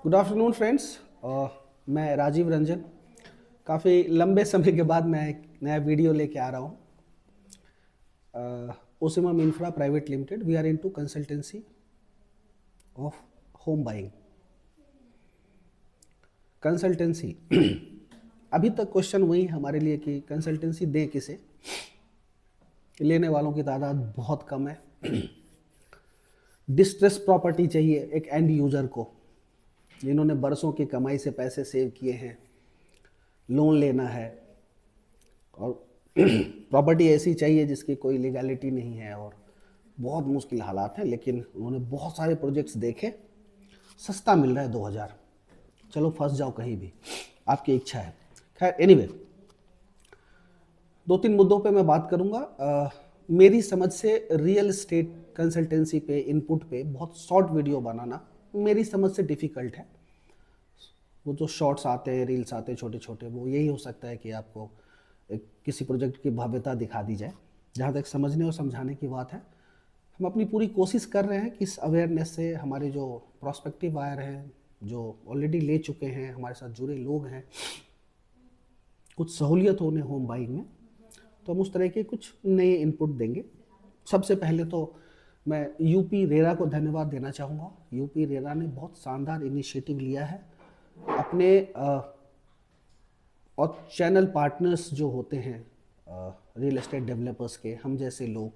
Good afternoon friends. मैं राजीव रंजन। काफ़ी लंबे समय के बाद मैं एक नया वीडियो लेके आ रहा हूँ। Ocimum infra private limited, we are into consultancy of home buying. Consultancy अभी तक क्वेश्चन वही हमारे लिए कि कंसल्टेंसी दें किसे। लेने वालों की तादाद बहुत कम है। डिस्ट्रेस प्रॉपर्टी चाहिए एक एंड यूज़र को, जिन्होंने बरसों की कमाई से पैसे सेव किए हैं, लोन लेना है और प्रॉपर्टी ऐसी चाहिए जिसकी कोई लीगैलिटी नहीं है और बहुत मुश्किल हालात हैं, लेकिन उन्होंने बहुत सारे प्रोजेक्ट्स देखे, सस्ता मिल रहा है 2000, चलो फंस जाओ कहीं भी, आपकी इच्छा है। खैर एनीवे, दो तीन मुद्दों पे मैं बात करूंगा। मेरी समझ से रियल एस्टेट कंसल्टेंसी पे, इनपुट पे बहुत शॉर्ट वीडियो बनाना मेरी समझ से डिफ़िकल्ट है। वो जो शॉर्ट्स आते हैं, रील्स आते हैं छोटे छोटे, वो यही हो सकता है कि आपको एक किसी प्रोजेक्ट की भव्यता दिखा दी जाए। जहाँ तक समझने और समझाने की बात है, हम अपनी पूरी कोशिश कर रहे हैं कि इस अवेयरनेस से हमारे जो प्रोस्पेक्टिव बायर हैं, जो ऑलरेडी ले चुके हैं, हमारे साथ जुड़े लोग हैं, कुछ सहूलियत होने होम बाइंग में, तो हम उस तरह के कुछ नए इनपुट देंगे। सबसे पहले तो मैं यूपी रेरा को धन्यवाद देना चाहूँगा। यूपी रेरा ने बहुत शानदार इनिशिएटिव लिया है। अपने और चैनल पार्टनर्स जो होते हैं रियल एस्टेट डेवलपर्स के, हम जैसे लोग,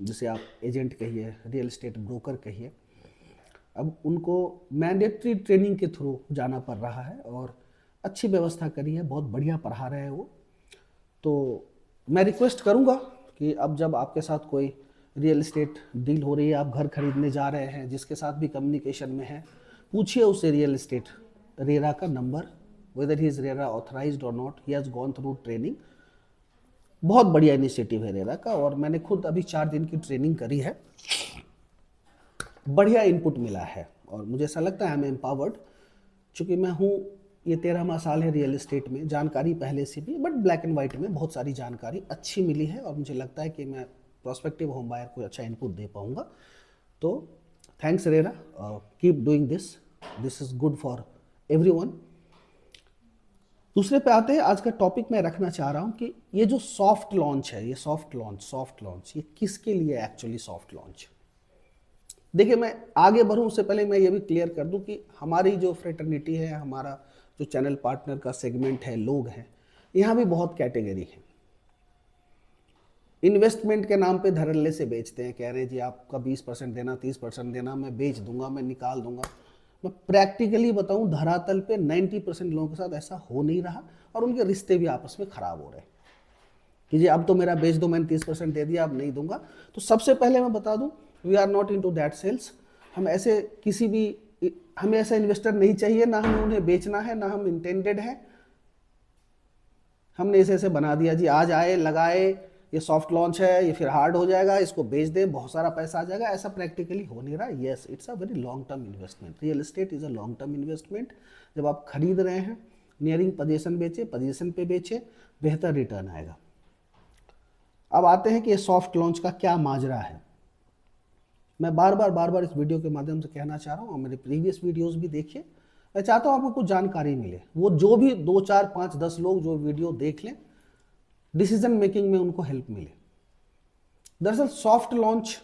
जिसे आप एजेंट कहिए, रियल एस्टेट ब्रोकर कहिए, अब उनको मैंडेटरी ट्रेनिंग के थ्रू जाना पड़ रहा है और अच्छी व्यवस्था करी है, बहुत बढ़िया पढ़ा रहे हैं वो। तो मैं रिक्वेस्ट करूँगा कि अब जब आपके साथ कोई रियल एस्टेट डील हो रही है, आप घर खरीदने जा रहे हैं, जिसके साथ भी कम्युनिकेशन में है, पूछिए उससे रियल एस्टेट रेरा का number, whether he is RERA authorised or not, he has gone through training. बहुत बढ़िया इनिशिएटिव है रेरा का और मैंने खुद अभी 4 दिन की ट्रेनिंग करी है, बढ़िया इनपुट मिला है और मुझे ऐसा लगता है आई एम एम्पावर्ड। चूँकि मैं हूँ, ये 13वां साल है रियल एस्टेट में, जानकारी पहले से भी, बट ब्लैक एंड वाइट में बहुत सारी जानकारी अच्छी मिली है और मुझे लगता है कि मैं प्रोस्पेक्टिव होम बायर को अच्छा इनपुट दे पाऊँगा। तो thanks RERA, keep doing this, this is good for everyone. दूसरे पे आते हैं, आज का टॉपिक मैं रखना चाह रहा हूँ कि ये जो सॉफ्ट लॉन्च है, ये सॉफ्ट लॉन्च ये किसके लिए एक्चुअली सॉफ्ट लॉन्च। देखिए, मैं आगे बढ़ूँ उससे पहले मैं ये भी क्लियर कर दूँ कि हमारी जो फ्रेटर्निटी है, हमारा जो चैनल पार्टनर का सेगमेंट है, लोग हैं, यहाँ भी बहुत कैटेगरी है। इन्वेस्टमेंट के नाम पे धड़ल्ले से बेचते हैं, कह रहे हैं जी आपका 20% देना, 30% देना, मैं बेच दूंगा, मैं निकाल दूंगा। मैं प्रैक्टिकली बताऊं, धरातल पे 90% लोगों के साथ ऐसा हो नहीं रहा और उनके रिश्ते भी आपस में खराब हो रहे हैं कि जी अब तो मेरा बेच दो, मैंने 30% दे दिया, अब नहीं दूंगा। तो सबसे पहले मैं बता दूं, we are not into that sales. हम ऐसे किसी भी, हमें ऐसा इन्वेस्टर नहीं चाहिए, ना हमें उन्हें बेचना है, ना हम इंटेंडेड है। हमने इसे ऐसे बना दिया जी आज आए लगाए, ये सॉफ्ट लॉन्च है, ये फिर हार्ड हो जाएगा, इसको बेच दे, बहुत सारा पैसा आ जाएगा, ऐसा प्रैक्टिकली हो नहीं रहा। Yes, it's a very long term investment. Real estate is a long term investment. जब आप खरीद रहे हैं, नियरिंग पोजीशन बेचे, पोजीशन पे बेचे, बेहतर रिटर्न आएगा। अब आते हैं कि ये सॉफ्ट लॉन्च का क्या माजरा है। मैं बार बार इस वीडियो के माध्यम से कहना चाह रहा हूँ, और मेरे प्रीवियस वीडियोस भी देखिए। मैं चाहता हूँ आपको कुछ जानकारी मिले, वो जो भी 2 4 5 10 लोग जो वीडियो देख लें, डिसीजन मेकिंग में उनको हेल्प मिले। दरअसल सॉफ्ट लॉन्च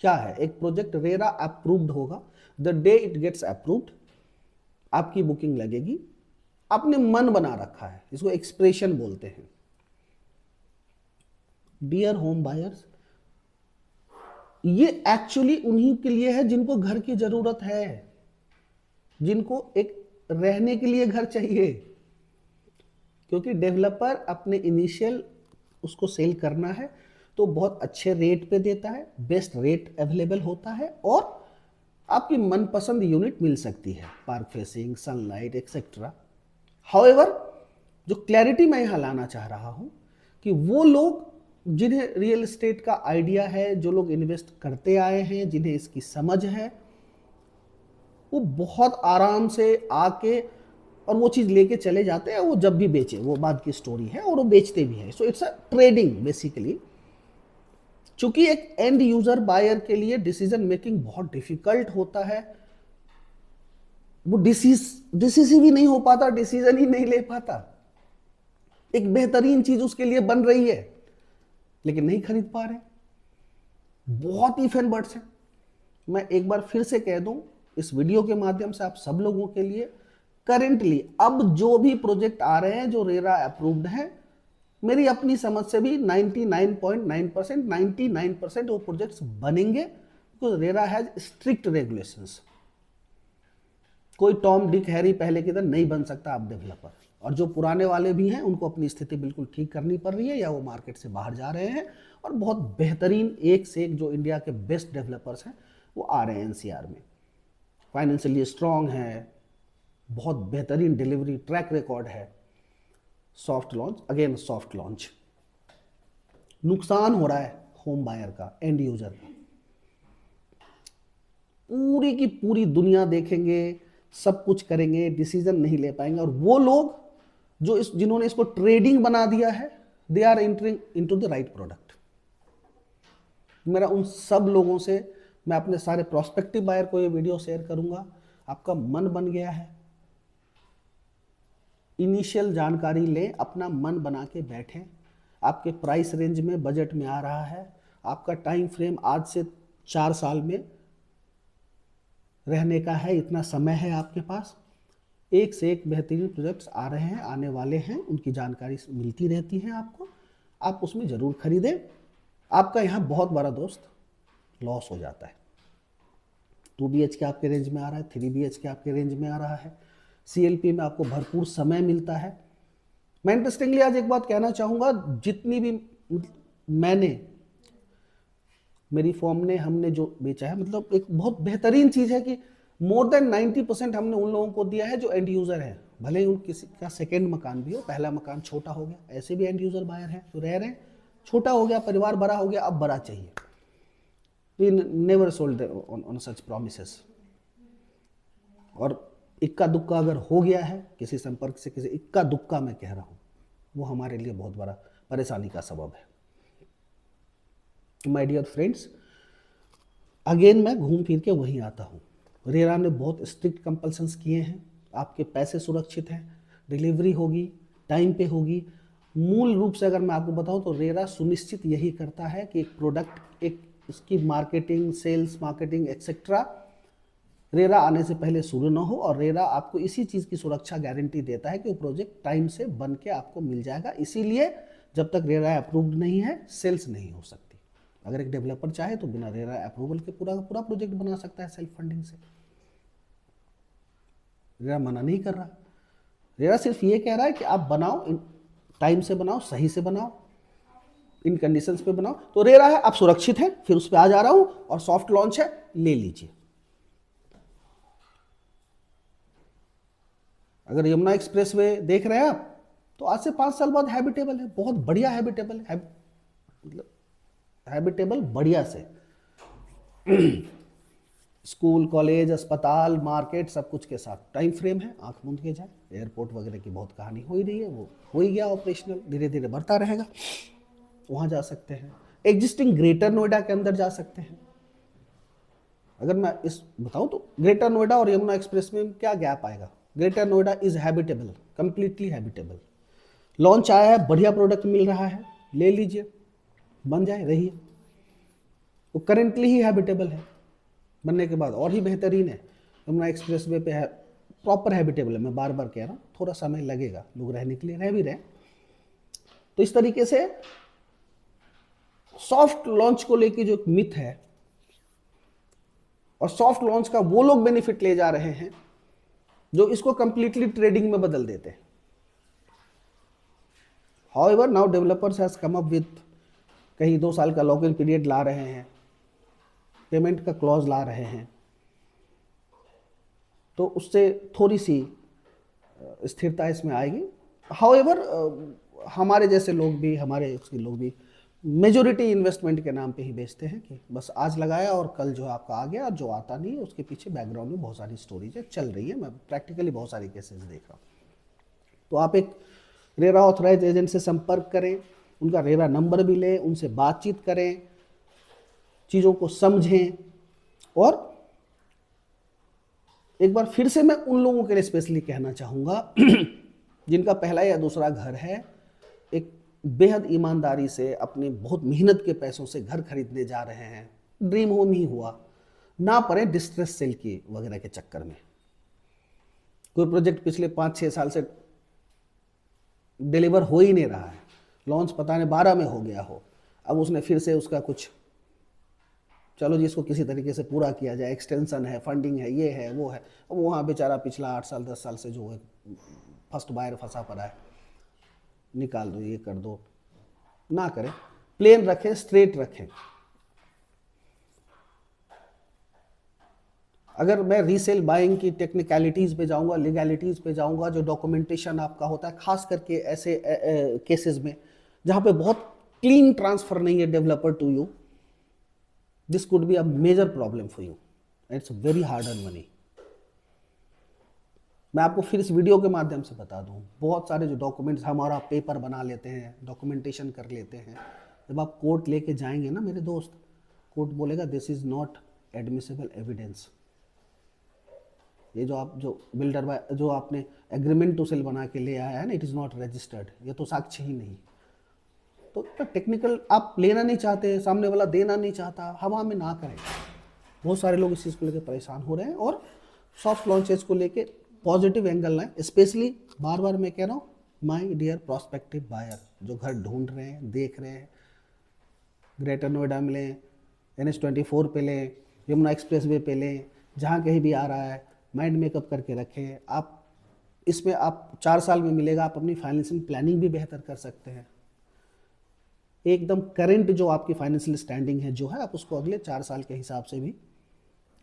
क्या है, एक प्रोजेक्ट रेरा अप्रूव्ड होगा, the day it gets approved आपकी बुकिंग लगेगी। आपने मन बना रखा है, इसको एक्सप्रेशन बोलते हैं। डियर होम बायर्स, ये एक्चुअली उन्हीं के लिए है जिनको घर की जरूरत है, जिनको एक रहने के लिए घर चाहिए, क्योंकि डेवलपर अपने इनिशियल उसको सेल करना है तो बहुत अच्छे रेट पे देता है, बेस्ट रेट अवेलेबल होता है और आपकी मनपसंद यूनिट मिल सकती है, park facing, sunlight etcetera. However, जो क्लैरिटी मैं यहाँ लाना चाह रहा हूँ कि वो लोग जिन्हें रियल एस्टेट का आइडिया है, जो लोग इन्वेस्ट करते आए हैं, जिन्हें इसकी समझ है, वो बहुत आराम से आके और वो चीज़ लेके चले जाते हैं। वो जब भी बेचे, वो बात की स्टोरी है, और वो बेचते भी है। So it's a trading basically. चूंकि एक एंड यूजर बायर के लिए डिसीजन मेकिंग बहुत डिफिकल्ट होता है, वो डिसिसिव ही नहीं हो पाता, डिसीजन ही नहीं ले पाता। एक बेहतरीन चीज उसके लिए बन रही है लेकिन नहीं खरीद पा रहे। बहुत ही फैन बर्ड्स हैं। मैं एक बार फिर से कह दूं इस वीडियो के माध्यम से आप सब लोगों के लिए, करेंटली अब जो भी प्रोजेक्ट आ रहे हैं जो रेरा अप्रूव्ड हैं, मेरी अपनी समझ से भी 99.9%, 99% वो प्रोजेक्ट्स बनेंगे, because RERA has strict regulations. कोई टॉम डिक हैरी पहले की तरह नहीं बन सकता आप डेवलपर, और जो पुराने वाले भी हैं उनको अपनी स्थिति बिल्कुल ठीक करनी पड़ रही है या वो मार्केट से बाहर जा रहे हैं, और बहुत बेहतरीन एक से एक जो इंडिया के बेस्ट डेवलपर्स हैं वो आ रहे हैं एनसीआर में। फाइनेंशियली स्ट्रांग है, बहुत बेहतरीन डिलीवरी ट्रैक रिकॉर्ड है। Soft launch, again soft launch, नुकसान हो रहा है होम बायर का, एंड यूजर का। पूरी की पूरी दुनिया देखेंगे, सब कुछ करेंगे, डिसीजन नहीं ले पाएंगे, और वो लोग जो जिन्होंने इसको ट्रेडिंग बना दिया है, they are entering into the right product. मेरा उन सब लोगों से, मैं अपने सारे प्रोस्पेक्टिव बायर को ये वीडियो शेयर करूंगा। आपका मन बन गया है, इनिशियल जानकारी लें, अपना मन बना के बैठें। आपके प्राइस रेंज में, बजट में आ रहा है, आपका टाइम फ्रेम आज से 4 साल में रहने का है, इतना समय है आपके पास। एक से एक बेहतरीन प्रोजेक्ट्स आ रहे हैं, आने वाले हैं, उनकी जानकारी मिलती रहती है आपको, आप उसमें ज़रूर खरीदें। आपका यहाँ बहुत बड़ा दोस्त लॉस हो जाता है। 2 BHK आपके रेंज में आ रहा है, 3 BHK आपके रेंज में आ रहा है, CLP में आपको भरपूर समय मिलता है। मैं इंटरेस्टिंगली आज एक बात कहना चाहूँगा, जितनी भी मैंने, मेरी फॉर्म ने, हमने जो बेचा है, मतलब एक बहुत बेहतरीन चीज़ है कि मोर देन 90% हमने उन लोगों को दिया है जो एंड यूज़र है। भले ही उन किसी का सेकेंड मकान भी हो, पहला मकान छोटा हो गया, ऐसे भी एंड यूज़र बायर हैं जो रह रहे हैं, छोटा हो गया, परिवार बड़ा हो गया, अब बड़ा चाहिए। We never sold on such promises. और इक्का दुक्का अगर हो गया है किसी संपर्क से, किसी इक्का दुक्का मैं कह रहा हूँ, वो हमारे लिए बहुत बड़ा परेशानी का सबब है। माय डियर फ्रेंड्स, अगेन मैं घूम फिर के वहीं आता हूँ। रेरा ने बहुत स्ट्रिक्ट कंपल्सन्स किए हैं, आपके पैसे सुरक्षित हैं, डिलीवरी होगी, टाइम पे होगी। मूल रूप से अगर मैं आपको बताऊं तो रेरा सुनिश्चित यही करता है कि एक प्रोडक्ट, एक उसकी marketing, sales, marketing etcetera RERA आने से पहले शुरू ना हो, और रेरा आपको इसी चीज़ की सुरक्षा गारंटी देता है कि वो प्रोजेक्ट टाइम से बन के आपको मिल जाएगा। इसीलिए जब तक रेरा अप्रूव्ड नहीं है, सेल्स नहीं हो सकती। अगर एक डेवलपर चाहे तो बिना रेरा अप्रूवल के पूरा का पूरा प्रोजेक्ट बना सकता है सेल्फ फंडिंग से। रेरा मना नहीं कर रहा, रेरा सिर्फ ये कह रहा है कि आप बनाओ, टाइम से बनाओ, सही से बनाओ, इन कंडीशंस पे बनाओ। तो रेरा है, आप सुरक्षित हैं। फिर उस पर आ जा रहा हूं, और सॉफ्ट लॉन्च है, ले लीजिए। अगर यमुना एक्सप्रेस वे देख रहे हैं आप, तो आज से 5 साल बाद हैबिटेबल है, बहुत बढ़िया हैबिटेबल है, मतलब हैबिटेबल बढ़िया से। स्कूल, कॉलेज, अस्पताल, मार्केट, सब कुछ के साथ टाइम फ्रेम है, आंख मूंद के जाए। एयरपोर्ट वगैरह की बहुत कहानी हो ही रही है, वो हो ही गया ऑपरेशनल, धीरे धीरे बढ़ता रहेगा। वहाँ जा सकते हैं, एग्जिस्टिंग ग्रेटर नोएडा के अंदर जा सकते हैं। अगर मैं इस बताऊँ तो ग्रेटर नोएडा और यमुना एक्सप्रेस में क्या गैप आएगा? Greater Noida is habitable, completely habitable. Launch आया है, बढ़िया प्रोडक्ट मिल रहा है, ले लीजिए, बन जाए, रहिए। वो करेंटली ही हैबिटेबल है, बनने के बाद और ही बेहतरीन है। यमुना एक्सप्रेस वे पे है, प्रॉपर हैबिटेबल है। मैं बार बार कह रहा हूँ, थोड़ा समय लगेगा, लोग रहने के लिए रह भी रहे। तो इस तरीके से सॉफ्ट लॉन्च को लेके जो एक मिथ है, और सॉफ्ट लॉन्च का वो लोग बेनिफिट ले जा रहे हैं जो इसको कंप्लीटली ट्रेडिंग में बदल देते हैं। However now developers has come up with, कहीं 2 साल का लॉक इन पीरियड ला रहे हैं, पेमेंट का क्लॉज ला रहे हैं, तो उससे थोड़ी सी स्थिरता इसमें आएगी। हाउएवर हमारे जैसे लोग भी, हमारे उसके लोग भी मेजोरिटी इन्वेस्टमेंट के नाम पे ही बेचते हैं कि बस आज लगाया और कल जो है आपका आ गया, जो आता नहीं है उसके पीछे बैकग्राउंड में बहुत सारी स्टोरीज चल रही है। मैं प्रैक्टिकली बहुत सारी केसेस देख रहा हूँ। तो आप एक रेरा ऑथराइज एजेंट से संपर्क करें, उनका रेरा नंबर भी लें, उनसे बातचीत करें, चीज़ों को समझें, और एक बार फिर से मैं उन लोगों के लिए स्पेशली कहना चाहूँगा जिनका पहला या दूसरा घर है, एक बेहद ईमानदारी से अपनी बहुत मेहनत के पैसों से घर खरीदने जा रहे हैं, ड्रीम होम ही हुआ, ना पड़े डिस्ट्रेस सेल की वगैरह के चक्कर में। कोई प्रोजेक्ट पिछले 5-6 साल से डिलीवर हो ही नहीं रहा है, लॉन्च पता नहीं 12 में हो गया हो, अब उसने फिर से उसका कुछ, चलो जी इसको किसी तरीके से पूरा किया जाए, एक्सटेंशन है, फंडिंग है, ये है वो है, अब वहाँ बेचारा पिछला 8 साल 10 साल से जो है फर्स्ट बायर फंसा पड़ा है, निकाल दो, ये कर दो, ना करें, प्लेन रखें, स्ट्रेट रखें। अगर मैं रीसेल बाइंग की टेक्निकलिटीज़ पे जाऊंगा, लीगैलिटीज़ पे जाऊंगा, जो डॉक्यूमेंटेशन आपका होता है, खास करके ऐसे केसेस में जहाँ पे बहुत क्लीन ट्रांसफ़र नहीं है developer to you, this could be a major problem for you, it's very hard earn money. मैं आपको फिर इस वीडियो के माध्यम से बता दूं, बहुत सारे जो डॉक्यूमेंट्स हमारा पेपर बना लेते हैं, डॉक्यूमेंटेशन कर लेते हैं, जब आप कोर्ट लेके जाएंगे ना मेरे दोस्त, कोर्ट बोलेगा this is not admissible evidence. ये जो आप जो बिल्डर जो आपने एग्रीमेंट टू सेल बना के ले आया है ना, इट इज़ नॉट रजिस्टर्ड, ये तो साक्ष्य ही नहीं। तो टेक्निकल आप लेना नहीं चाहते, सामने वाला देना नहीं चाहता, हवा में ना करें। बहुत सारे लोग इस चीज़ को लेकर परेशान हो रहे हैं और सॉफ्ट लॉन्चेस को लेके पॉजिटिव एंगल लाएं। स्पेशली बार बार मैं कह रहा हूँ, माय डियर प्रोस्पेक्टिव बायर जो घर ढूंढ रहे हैं, देख रहे हैं, ग्रेटर नोएडा में लें, NH24 पे लें, यमुना एक्सप्रेस वे पे लें, जहाँ कहीं भी आ रहा है, माइंड मेकअप करके रखें। आप इसमें आप 4 साल में मिलेगा, आप अपनी फाइनेंशियल प्लानिंग भी बेहतर कर सकते हैं। एकदम करेंट जो आपकी फाइनेंशियल स्टैंडिंग है जो है, आप उसको अगले 4 साल के हिसाब से भी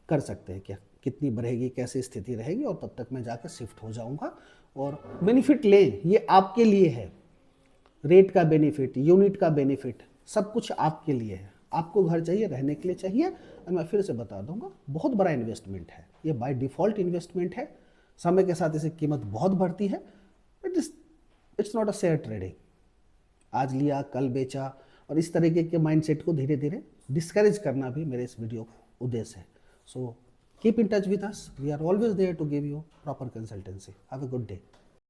कर सकते हैं, क्या कितनी बढ़ेगी, कैसी स्थिति रहेगी, और तब तक मैं जाकर शिफ्ट हो जाऊंगा और बेनिफिट लें। ये आपके लिए है, रेट का बेनिफिट, यूनिट का बेनिफिट, सब कुछ आपके लिए है। आपको घर चाहिए, रहने के लिए चाहिए, और मैं फिर से बता दूंगा, बहुत बड़ा इन्वेस्टमेंट है ये, बाय डिफ़ॉल्ट इन्वेस्टमेंट है। समय के साथ इसे कीमत बहुत बढ़ती है, but it's not a share trading. आज लिया कल बेचा, और इस तरीके के माइंडसेट को धीरे धीरे डिस्करेज करना भी मेरे इस वीडियो का उद्देश्य है। So keep in touch with us, we are always there to give you proper consultancy. Have a good day.